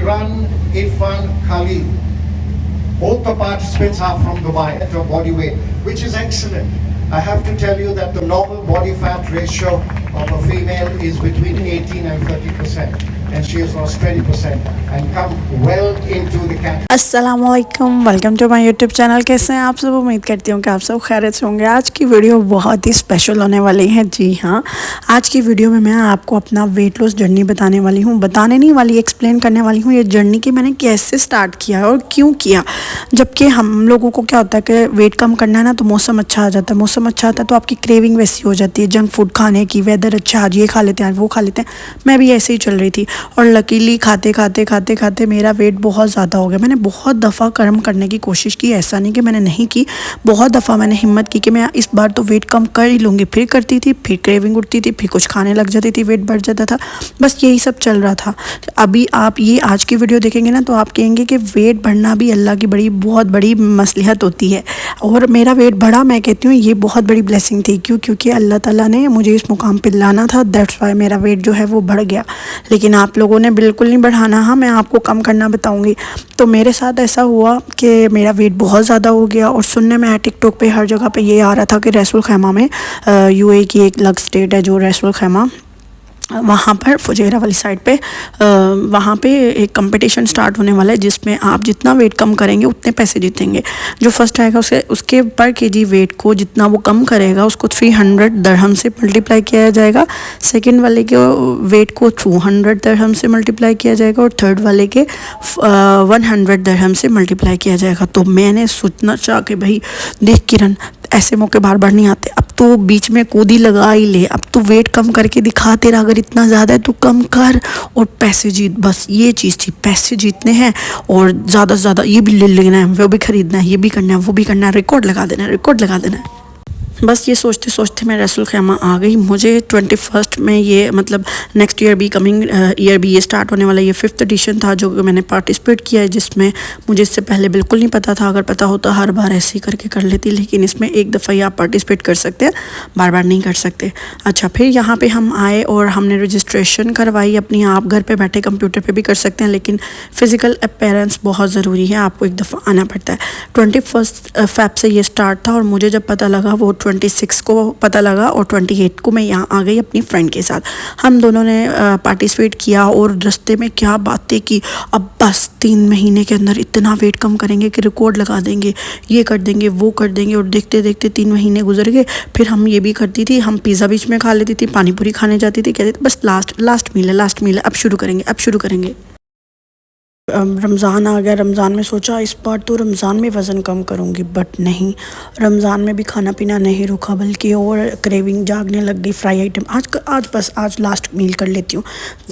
Kiran, Irfan, Khalid. Both the participants are from Dubai at a body weight, which is excellent. I have to tell you that the normal body fat ratio of a female is between 18 and 30%, and she has lost 20% and come well into the category. अस्सलामुअलैकुम, welcome to my YouTube channel. कैसे हैं आप सब? उम्मीद करती हूँ कि आप सब खैरियत से होंगे। आज की वीडियो बहुत ही स्पेशल होने वाली है। जी हाँ, आज की वीडियो में मैं आपको अपना वेट लॉस जर्नी बताने वाली हूँ। बताने नहीं वाली, एक्सप्लेन करने वाली हूँ ये जर्नी कि मैंने कैसे स्टार्ट किया और क्यों किया। जबकि हम लोगों को क्या होता है कि वेट कम करना है ना, तो मौसम अच्छा आ जाता है। मौसम अच्छा आता है तो आपकी क्रेविंग वैसी हो जाती है जंक फूड खाने की। वेदर अच्छा, आज ये खा लेते हैं, आज वो खा लेते हैं। मैं भी ऐसे ही चल रही थी और लकीली खाते खाते मेरा वेट बहुत ज़्यादा हो गया। मैंने बहुत दफ़ा कम करने की कोशिश की, ऐसा नहीं कि मैंने नहीं की। बहुत दफ़ा मैंने हिम्मत की कि मैं इस बार तो वेट कम कर ही लूँगी। फिर करती थी, फिर क्रेविंग उठती थी, फिर कुछ खाने लग जाती थी, वेट बढ़ जाता था। बस यही सब चल रहा था। अभी आप ये आज की वीडियो देखेंगे ना, तो आप कहेंगे कि वेट बढ़ना भी अल्लाह की बहुत बड़ी मसलिहत होती है। और मेरा वेट बढ़ा, मैं कहती हूँ ये बहुत बड़ी ब्लेसिंग थी। क्योंकि अल्लाह ताला ने मुझे इस मुकाम पर लाना था। दैट्स वाई मेरा वेट जो है वो बढ़ गया। लेकिन आप लोगों ने बिल्कुल नहीं बढ़ाना। हाँ, मैं आपको कम करना बताऊंगी। तो मेरे साथ ऐसा हुआ कि मेरा वेट बहुत ज़्यादा हो गया। और सुनने में टिकटॉक पे हर जगह पे ये आ रहा था कि रसूल खैमा में, यूएई की एक अलग स्टेट है जो रसूल खैमा, वहाँ पर फुजैरा वाली साइड पे वहाँ पे एक कंपटीशन स्टार्ट होने वाला है जिसमें आप जितना वेट कम करेंगे उतने पैसे जीतेंगे। जो फर्स्ट आएगा उसके पर केजी वेट को जितना वो कम करेगा उसको 300 दरहम से मल्टीप्लाई किया जाएगा। सेकंड वाले के वेट को 200 दरहम से मल्टीप्लाई किया जाएगा और थर्ड वाले के 100 दरहम से मल्टीप्लाई किया जाएगा। तो मैंने सोचना चाहा कि भाई देख किरण, ऐसे मौके बार बार नहीं आते। अब तो बीच में कूदी लगा ही ले। अब तो वेट कम करके दिखा, तेरा अगर इतना ज़्यादा है तो कम कर और पैसे जीत। बस ये चीज़ थी, पैसे जीतने हैं और ज़्यादा से ज़्यादा ये भी ले लेना है, वो भी ख़रीदना है, ये भी करना है, वो भी करना है, रिकॉर्ड लगा देना है, रिकॉर्ड लगा देना है। बस ये सोचते सोचते मैं रसूल खैमा आ गई। मुझे 21 में ये मतलब नेक्स्ट ईयर भी, कमिंग ईयर भी ये स्टार्ट होने वाला। ये 5th एडिशन था जो मैंने पार्टिसिपेट किया है, जिसमें मुझे इससे पहले बिल्कुल नहीं पता था। अगर पता होता हर बार ऐसे ही करके कर लेती, लेकिन इसमें एक दफ़ा ही आप पार्टिसिपेट कर सकते हैं, बार बार नहीं कर सकते। अच्छा, फिर यहाँ पर हम आए और हमने रजिस्ट्रेशन करवाई अपनी। आप घर पर बैठे कंप्यूटर पर भी कर सकते हैं, लेकिन फ़िज़िकल अपीयरेंस बहुत ज़रूरी है, आपको एक दफ़ा आना पड़ता है। 21 फ़रवरी से ये स्टार्ट था और मुझे जब पता लगा वो 26 को पता लगा और 28 को मैं यहाँ आ गई अपनी फ्रेंड के साथ। हम दोनों ने पार्टिसिपेट किया और रास्ते में क्या बातें की। अब बस 3 महीने के अंदर इतना वेट कम करेंगे कि रिकॉर्ड लगा देंगे, ये कर देंगे, वो कर देंगे। और देखते देखते 3 महीने गुजर गए। फिर हम ये भी करती थी, हम पिज़्ज़ा बीच में खा लेती थी, पानी पूरी खाने जाती थी, कहती थी बस लास्ट मील है, अब शुरू करेंगे। रमज़ान आ गया। रमज़ान में सोचा इस बार तो रमज़ान में वज़न कम करूँगी, बट नहीं, रमज़ान में भी खाना पीना नहीं रुका, बल्कि और क्रेविंग जागने लग गई। फ्राई आइटम आज लास्ट मील कर लेती हूँ।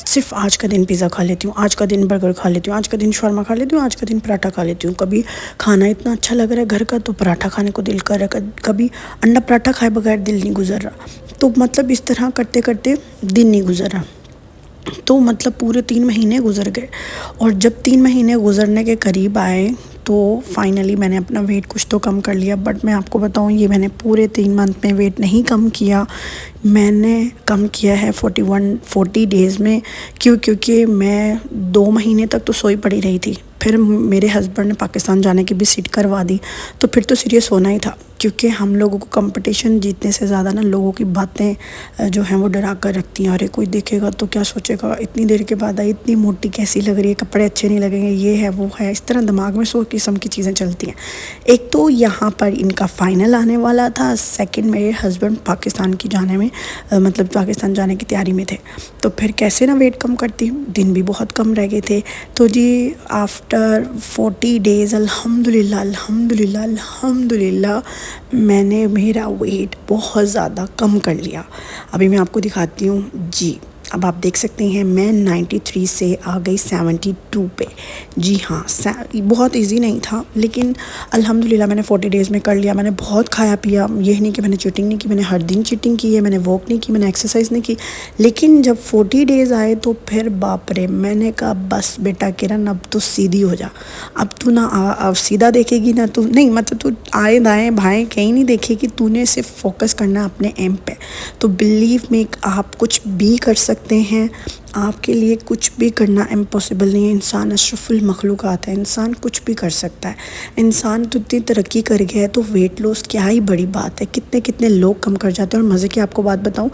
सिर्फ आज का दिन पिज़्ज़ा खा लेती हूँ, आज का दिन बर्गर खा लेती हूँ, आज का दिन शौरमा खा लेती हूँ, आज का दिन पराठा खा लेती हूँ। कभी खाना इतना अच्छा लग रहा है घर का तो पराठा खाने को दिल कर रहा है, कभी अंडा पराठा खाए बगैर दिल नहीं गुजर रहा। तो मतलब इस तरह करते करते दिन नहीं गुजर रहा। तो मतलब पूरे 3 महीने गुजर गए। और जब 3 महीने गुजरने के करीब आए तो फाइनली मैंने अपना वेट कुछ तो कम कर लिया। बट मैं आपको बताऊं, ये मैंने पूरे 3 मंथ में वेट नहीं कम किया। मैंने कम किया है 40 डेज़ में। क्योंकि मैं 2 महीने तक तो सोई पड़ी रही थी। फिर मेरे हस्बैंड ने पाकिस्तान जाने की भी सीट करवा दी, तो फिर तो सीरियस होना ही था। क्योंकि हम लोगों को कंपटीशन जीतने से ज़्यादा ना लोगों की बातें जो हैं वो डरा कर रखती हैं। अरे कोई देखेगा तो क्या सोचेगा, इतनी देर के बाद आई, इतनी मोटी कैसी लग रही है, कपड़े अच्छे नहीं लगेंगे, ये है वो है। इस तरह दिमाग में 100 किस्म की चीज़ें चलती हैं। एक तो यहाँ पर इनका फ़ाइनल आने वाला था, सेकंड मेरे हस्बैंड पाकिस्तान की जाने में मतलब पाकिस्तान जाने की तैयारी में थे। तो फिर कैसे ना वेट कम करती हूँ, दिन भी बहुत कम रह गए थे। तो जी आफ्टर 40 डेज़ अल्हम्दुलिल्लाह मैंने मेरा वेट बहुत ज़्यादा कम कर लिया। अभी मैं आपको दिखाती हूँ जी। अब आप देख सकते हैं मैं 93 से आ गई 72 पे। जी हाँ, बहुत इजी नहीं था, लेकिन अल्हम्दुलिल्लाह मैंने 40 डेज़ में कर लिया। मैंने बहुत खाया पिया, ये नहीं कि मैंने चीटिंग नहीं की, मैंने हर दिन चीटिंग की है, मैंने वॉक नहीं की, मैंने एक्सरसाइज नहीं की। लेकिन जब 40 डेज़ आए तो फिर बाप रे, मैंने कहा बस बेटा किरण अब तो सीधी हो जा। अब तू ना अब सीधा देखेगी ना, तू नहीं मतलब तू आए दाएँ भाएँ कहीं नहीं देखेगी, तूने सिर्फ फोकस करना अपने एम पे। तो बिलीव में आप कुछ भी कर सकते सकते हैं। आपके लिए कुछ भी करना इम्पॉसिबल नहीं है। इंसान अशरफुल मखलूक़ात है, इंसान कुछ भी कर सकता है। इंसान तो इतनी तरक्की कर गया है तो वेट लॉस क्या ही बड़ी बात है। कितने कितने लोग कम कर जाते हैं। और मज़े की आपको बात बताऊं,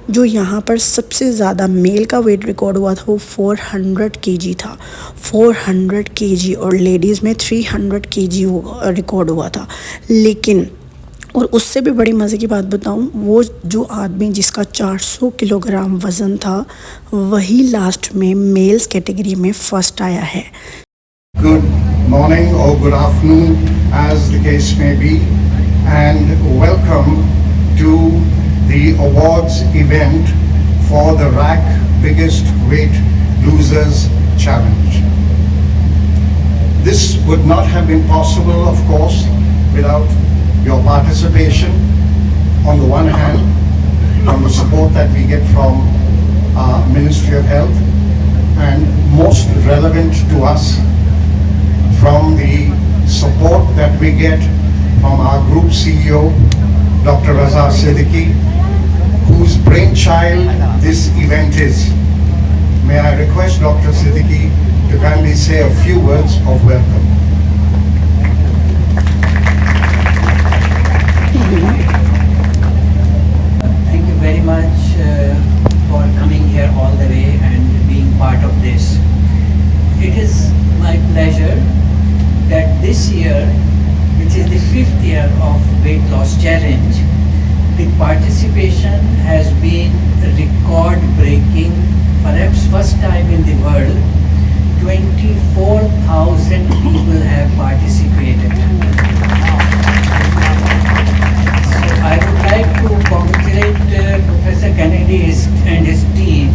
जो यहाँ पर सबसे ज़्यादा मेल का वेट रिकॉर्ड हुआ था वो 400 kg था, 400 kg, और लेडीज़ में 300 kg रिकॉर्ड हुआ था। लेकिन और उससे भी बड़ी मज़े की बात बताऊं, वो जो आदमी जिसका 400 किलोग्राम वज़न था वही लास्ट में मेल्स कैटेगरी में फर्स्ट आया है। Good morning or good afternoon, as the case may be, and welcome to the awards event for the RAC Biggest Weight Losers Challenge. This would not have been possible, of course, without your participation, on the one hand, from the support that we get from our Ministry of Health, and most relevant to us, from the support that we get from our group CEO, Dr. Raza Siddiqui, whose brainchild this event is. May I request Dr. Siddiqui to kindly say a few words of welcome. Thank you very much for coming here all the way and being part of this. It is my pleasure that this year, which is the 5th year of Weight Loss Challenge, the participation has been record breaking, perhaps first time in the world. 24,000 people have participated. I would like to congratulate Professor Kennedy and his team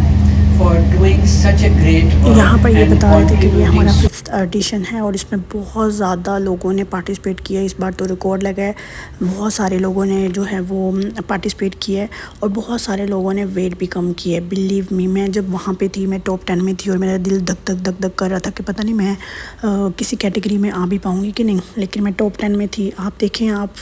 for doing such a great work. यहाँ पर ये and बता रहे थे कि ये हमारा contributing 5th addition है और इसमें बहुत ज़्यादा लोगों ने पार्टिसिपेट किया है। इस बार तो रिकॉर्ड लगा है, बहुत सारे लोगों ने जो है वो पार्टिसिपेट किया है और बहुत सारे लोगों ने वेट भी कम किया है। बिलीव मी, मैं जब वहाँ पे थी, मैं टॉप 10 में थी और मेरा दिल धक धक धक धक कर रहा था कि पता नहीं मैं किसी कैटेगरी में आ भी पाऊँगी कि नहीं, लेकिन मैं टॉप 10 में थी। आप देखें, आप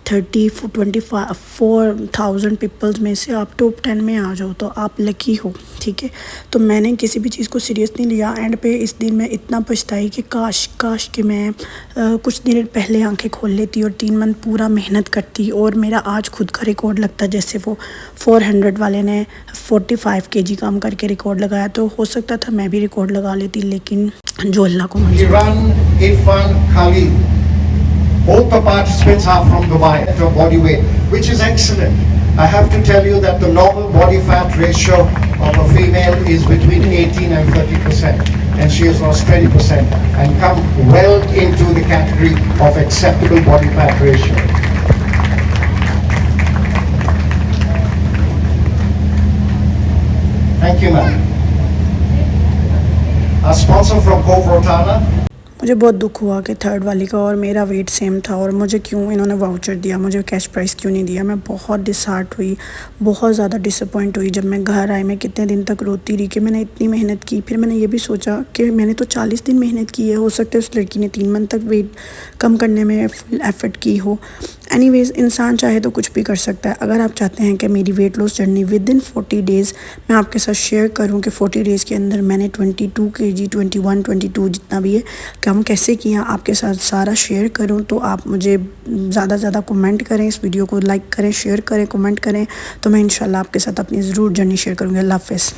24,000 पीपल्स में से आप टॉप 10 में आ जाओ तो आप लकी हो, ठीक है। तो मैंने किसी भी चीज़ को सीरियस नहीं लिया। एंड पे इस दिन मैं इतना पछताई कि काश कि मैं कुछ दिन पहले आंखें खोल लेती और 3 मंथ पूरा मेहनत करती और मेरा आज खुद का रिकॉर्ड लगता। जैसे वो 400 वाले ने 45 kg कम करके रिकॉर्ड लगाया, तो हो सकता था मैं भी रिकॉर्ड लगा लेती, लेकिन जो अल्लाह को मंजूर। Iran, Irfan, Khalid, both the participants are from Dubai at a body weight, which is excellent. I have to tell you that the normal body fat ratio of a female is between 18 and 30%, and she has lost 20% and come well into the category of acceptable body fat ratio. Thank you, ma'am. A sponsor from Coke Rotana. मुझे बहुत दुख हुआ कि 3rd वाली का और मेरा weight same था और मुझे क्यों इन्होंने वाउचर दिया, मुझे कैश प्राइस क्यों नहीं दिया। मैं बहुत डिसहार्ट हुई, बहुत ज़्यादा डिसअपॉइंट हुई। जब मैं घर आई, मैं कितने दिन तक रोती रही कि मैंने इतनी मेहनत की। फिर मैंने ये भी सोचा कि मैंने तो 40 दिन मेहनत की है, हो सकता है उस लड़की ने 3 मंथ तक वेट कम करने में फुल एफर्ट की हो। एनीवेज़, इंसान चाहे तो कुछ भी कर सकता है। अगर आप चाहते हैं कि मेरी weight loss journey with in 40 days मैं आपके साथ शेयर करूं कि 40 डेज़ के अंदर मैंने 22 kg, 21, 22 जितना भी है कम कैसे किया, आपके साथ सारा शेयर करूं, तो आप मुझे ज़्यादा से ज़्यादा कमेंट करें, इस वीडियो को लाइक करें, शेयर करें, कमेंट करें, तो मैं इंशाल्लाह आपके साथ अपनी ज़रूर जर्नी शेयर करूँगी। अल्लाह हाफ़िज़।